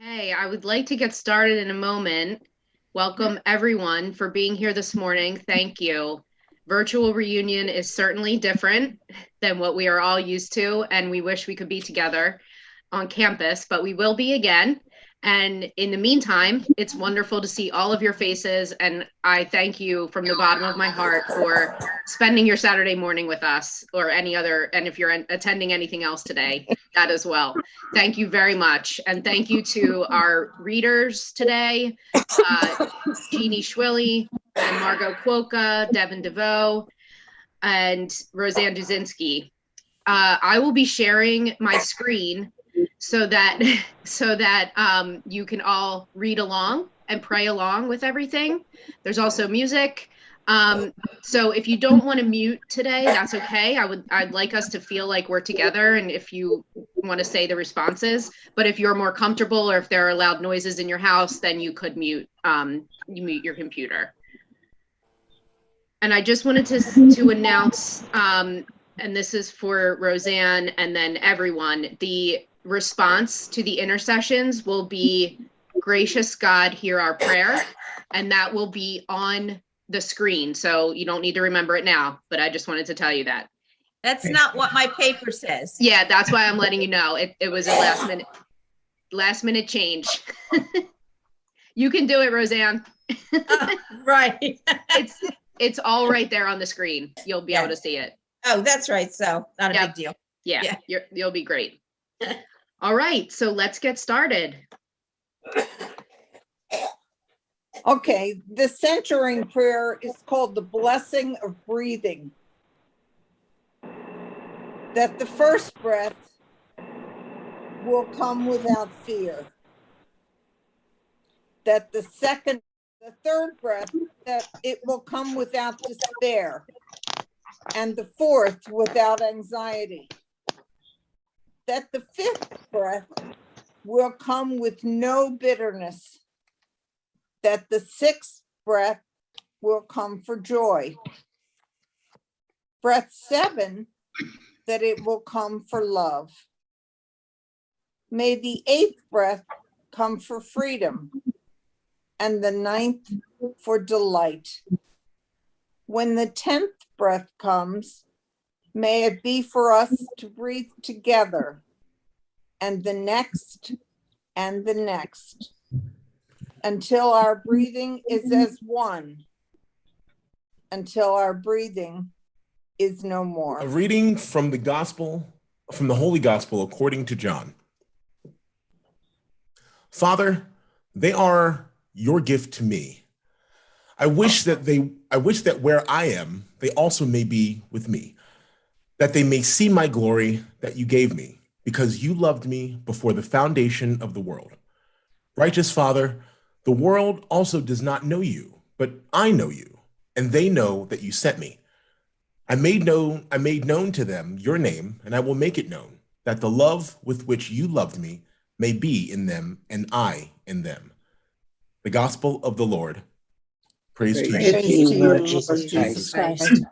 Hey, I would like to get started in a moment. Welcome everyone for being here this morning. Thank you. Virtual reunion is certainly different than what we are all used to, and we wish we could be together on campus, but we will be again. And in the meantime, it's wonderful to see all of your faces, and I thank you from the bottom of my heart for spending your Saturday morning with us or any other, and if you're attending anything else today, that as well. Thank you very much. And thank you to our readers today, Jeannie Schwilly and Margot Cuoca, Devin DeVoe, and Roseanne Duzinski. I will be sharing my screen so that you can all read along and pray along with everything. There's also music. So if you don't want to mute today, that's okay. I'd like us to feel like we're together, and if you want to say the responses, but if you're more comfortable or if there are loud noises in your house, then you could mute your computer. And I just wanted to announce, and this is for Roseanne and then everyone, the response to the intercessions will be, "Gracious God, hear our prayer," and that will be on the screen. So you don't need to remember it now, but I just wanted to tell you that. That's not what my paper says. Yeah, that's why I'm letting you know. It was a last minute change. You can do it, Roseanne. Right. It's all right there on the screen. You'll be able to see it. Oh, that's right. So not a big deal. Yeah. You'll be great. All right, so let's get started. Okay, the centering prayer is called the blessing of breathing. That the first breath will come without fear. That the third breath, that it will come without despair. And the fourth, without anxiety. That the fifth breath will come with no bitterness. That the sixth breath will come for joy. Breath 7, that it will come for love. May the 8th breath come for freedom, and the 9th for delight. When the 10th breath comes, may it be for us to breathe together, and the next, and the next, until our breathing is as one, until our breathing is no more. A reading from the Holy Gospel according to John. Father, they are your gift to me. I wish that where I am, they also may be with me, that they may see my glory that you gave me, because you loved me before the foundation of the world. Righteous Father, the world also does not know you, but I know you, and they know that you sent me. I made known to them your name, and I will make it known, that the love with which you loved me may be in them, and I in them. The Gospel of the Lord. Praise to you, Lord Jesus Christ.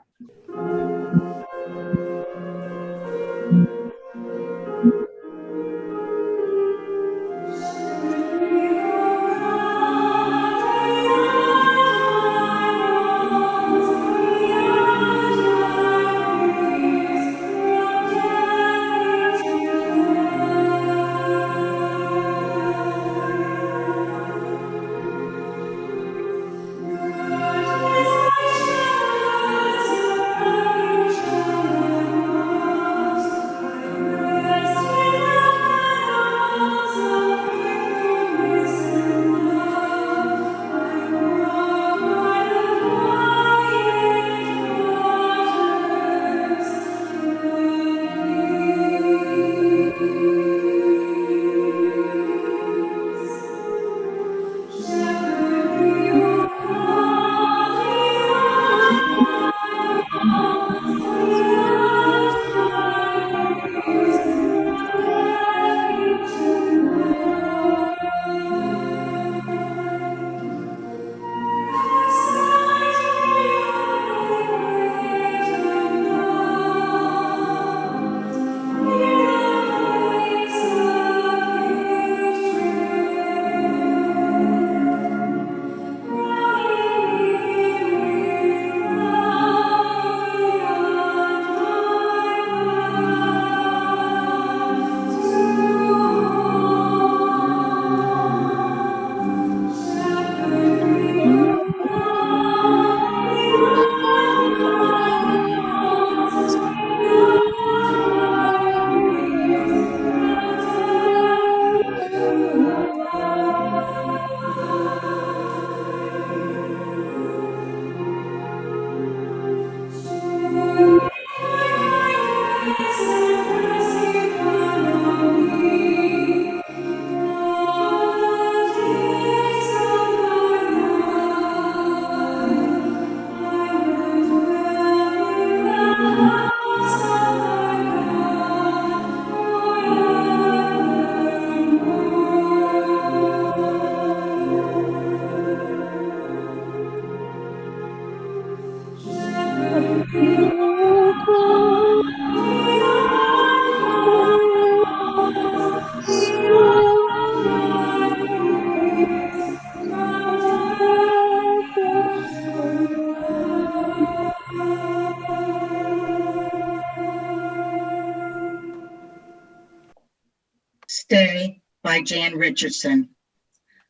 Stay by Jan Richardson.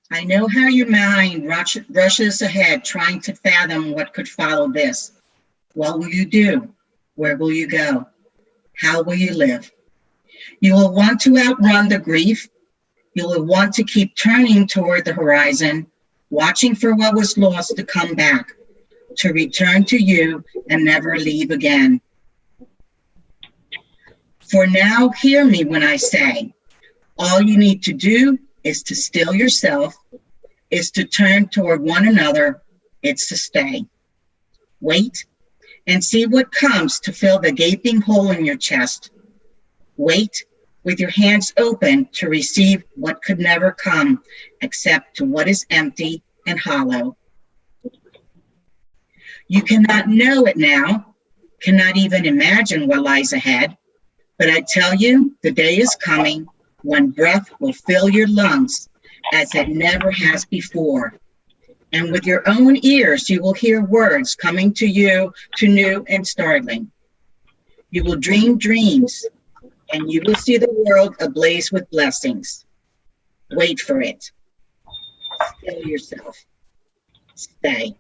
I know how your mind rushes ahead trying to fathom what could follow this. What will you do? Where will you go? How will you live? You will want to outrun the grief. You will want to keep turning toward the horizon, watching for what was lost to come back, to return to you and never leave again. For now, hear me when I say, all you need to do is to still yourself, is to turn toward one another, it's to stay. Wait and see what comes to fill the gaping hole in your chest. Wait with your hands open to receive what could never come except to what is empty and hollow. You cannot know it now, cannot even imagine what lies ahead, but I tell you, the day is coming when breath will fill your lungs as it never has before. And with your own ears, you will hear words coming to you to new and startling. You will dream dreams, and you will see the world ablaze with blessings. Wait for it. Still yourself. Stay.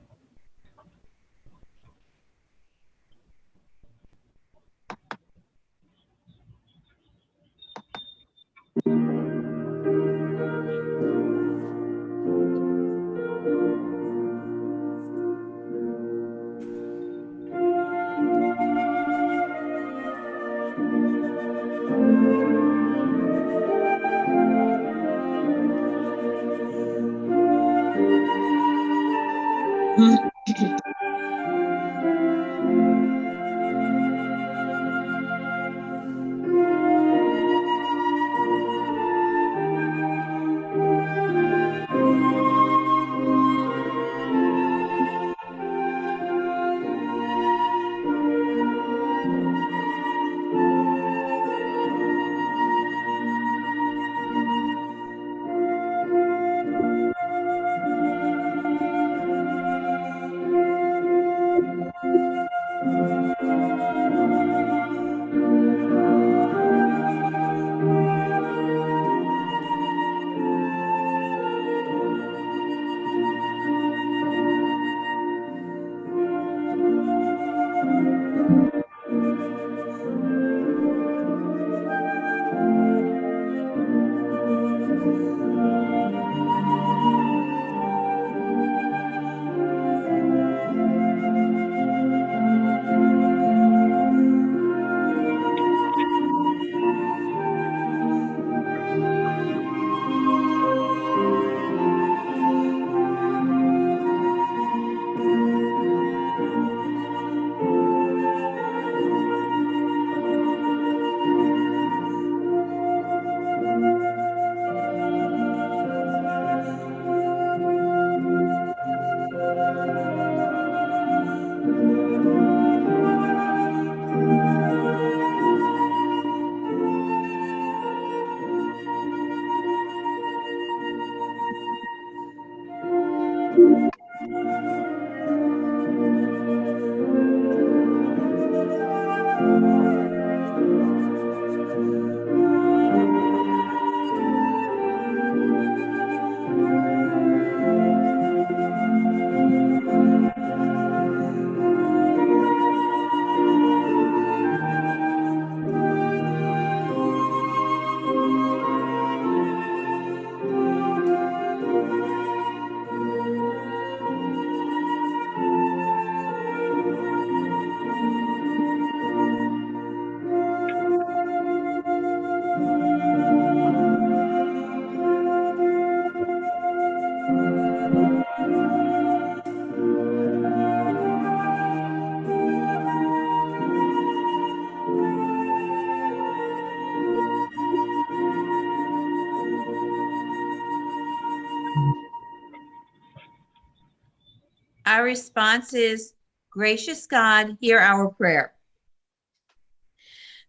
Our response is, gracious God, hear our prayer.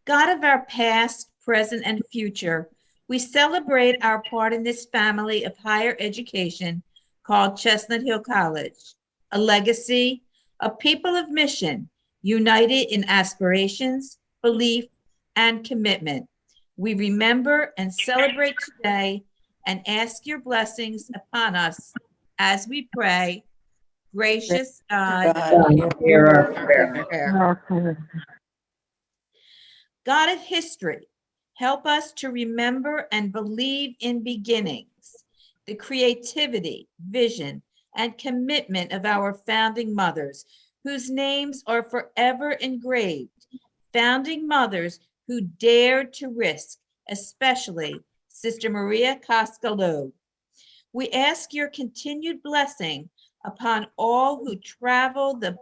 God of our past, present, and future, we celebrate our part in this family of higher education called Chestnut Hill College, a legacy, a people of mission, united in aspirations, belief, and commitment. We remember and celebrate today and ask your blessings upon us as we pray. Gracious God, Hear our prayer. God of history, help us to remember and believe in beginnings, the creativity, vision, and commitment of our founding mothers, whose names are forever engraved, founding mothers who dared to risk, especially Sister Maria Coscaldo. We ask your continued blessing upon all who travel the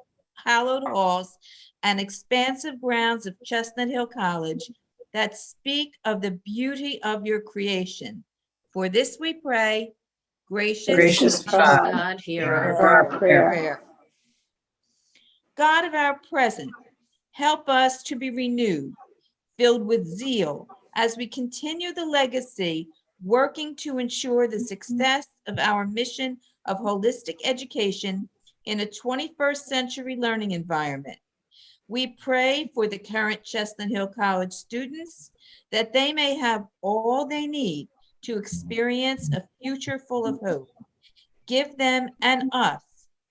hallowed halls and expansive grounds of Chestnut Hill College that speak of the beauty of your creation. For this we pray, gracious God, God, hear hear our our prayer. prayer. God of our present, help us to be renewed, filled with zeal as we continue the legacy, working to ensure the success of our mission of holistic education in a 21st century learning environment. We pray for the current Chestnut Hill College students that they may have all they need to experience a future full of hope. Give them and us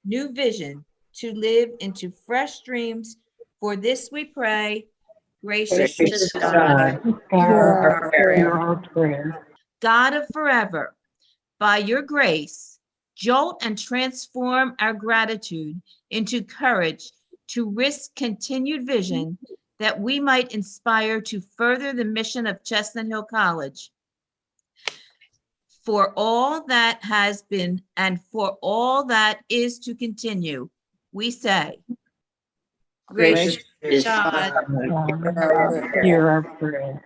new vision to live into fresh dreams. For this we pray, gracious God, hear our prayer. God of forever, by your grace, jolt and transform our gratitude into courage to risk continued vision that we might inspire to further the mission of Chestnut Hill College. For all that has been and for all that is to continue, we say, gracious God, Hear our prayer.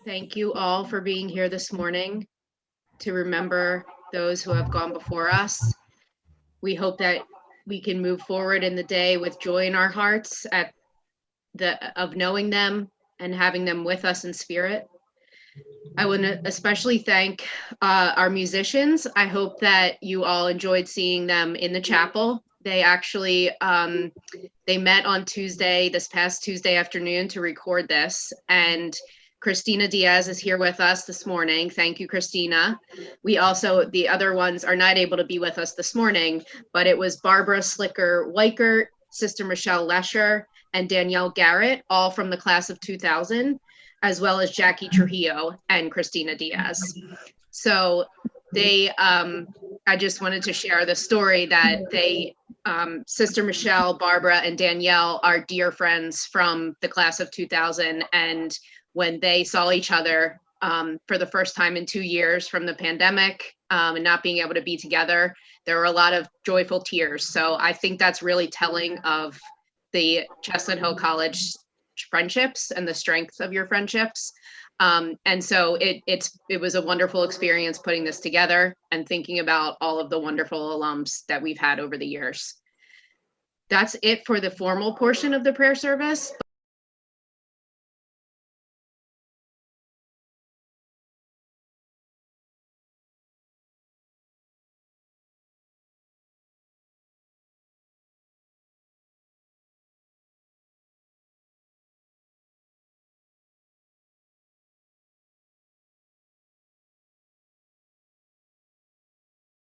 Thank you all for being here this morning to remember those who have gone before us. We hope that we can move forward in the day with joy in our hearts of knowing them and having them with us in spirit. I want to especially thank our musicians. I hope that you all enjoyed seeing them in the chapel. They actually, they met on this past Tuesday afternoon to record this, and Christina Diaz is here with us this morning. Thank you, Christina. We also, the other ones are not able to be with us this morning, but it was Barbara Slicker-Weichert, Sister Michelle Lesher, and Danielle Garrett, all from the class of 2000, as well as Jackie Trujillo and Christina Diaz. So they, I just wanted to share the story that they, Sister Michelle, Barbara, and Danielle are dear friends from the class of 2000, and when they saw each other for the first time in 2 years from the pandemic, and not being able to be together. There were a lot of joyful tears. So I think that's really telling of the Chestnut Hill College friendships and the strength of your friendships. And so it was a wonderful experience putting this together and thinking about all of the wonderful alums that we've had over the years. That's it for the formal portion of the prayer service.